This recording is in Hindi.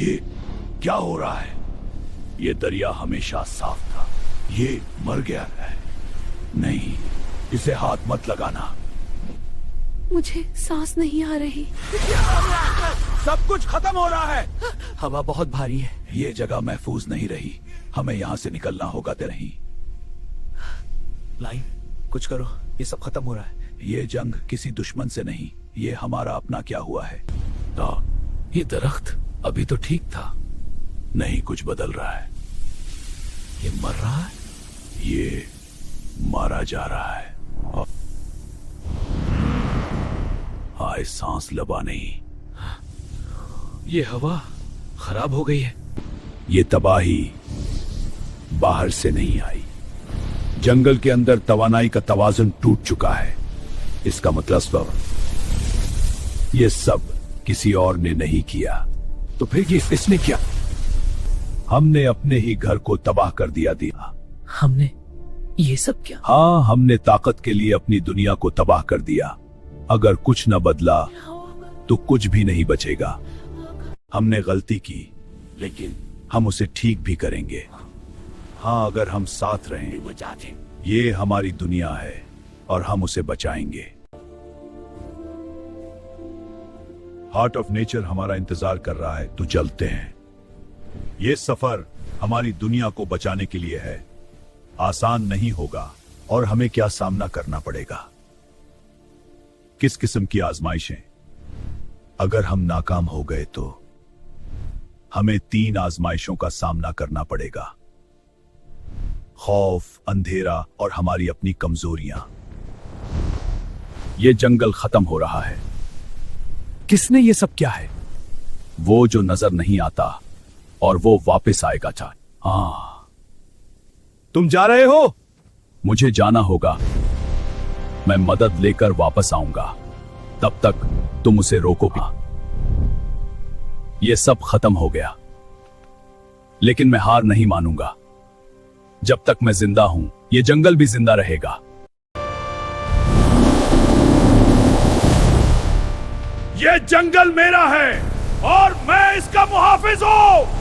ये क्या हो रहा है? ये दरिया हमेशा साफ था। ये मर गया है। नहीं, इसे हाथ मत लगाना। मुझे सांस नहीं आ रही। सब कुछ खत्म हो रहा है। हवा बहुत भारी है। ये जगह महफूज नहीं रही। हमें यहाँ से निकलना होगा। नहीं, लाइन, कुछ करो, ये सब खत्म हो रहा है। ये जंग किसी दुश्मन से नहीं, ये हमारा अपना क्या हुआ है। ये दरख्त अभी तो ठीक था। नहीं, कुछ बदल रहा है। ये मर रहा है। ये मारा जा रहा है। हाय, सांस लबा नहीं। ये हवा खराब हो गई है। ये तबाही बाहर से नहीं आई। जंगल के अंदर तवानाई का तवाज़ुन टूट चुका है। इसका मतलब ये सब किसी और ने नहीं किया। तो फिर ये किसने किया? हमने अपने ही घर को तबाह कर दिया। हमने ये सब क्या? हाँ, हमने ताकत के लिए अपनी दुनिया को तबाह कर दिया। अगर कुछ न बदला तो कुछ भी नहीं बचेगा। हमने गलती की, लेकिन हम उसे ठीक भी करेंगे। हाँ, अगर हम साथ रहें। ये हमारी दुनिया है और हम उसे बचाएंगे। हार्ट ऑफ नेचर हमारा इंतजार कर रहा है, तो चलते हैं। ये सफर हमारी दुनिया को बचाने के लिए है। आसान नहीं होगा और हमें क्या सामना करना पड़ेगा। किस किस्म की आजमाइशें? अगर हम नाकाम हो गए तो हमें 3 आजमाइशों का सामना करना पड़ेगा। खौफ, अंधेरा और हमारी अपनी कमजोरियां। ये जंगल खत्म हो रहा है। किसने ये सब क्या है? वो जो नजर नहीं आता और वो वापस आएगा। हाँ, तुम जा रहे हो? मुझे जाना होगा। मैं मदद लेकर वापस आऊंगा। तब तक तुम उसे रोको भी। ये सब खत्म हो गया, लेकिन मैं हार नहीं मानूंगा। जब तक मैं जिंदा हूं, ये जंगल भी जिंदा रहेगा। ये जंगल मेरा है और मैं इसका मुहाफिज हूं।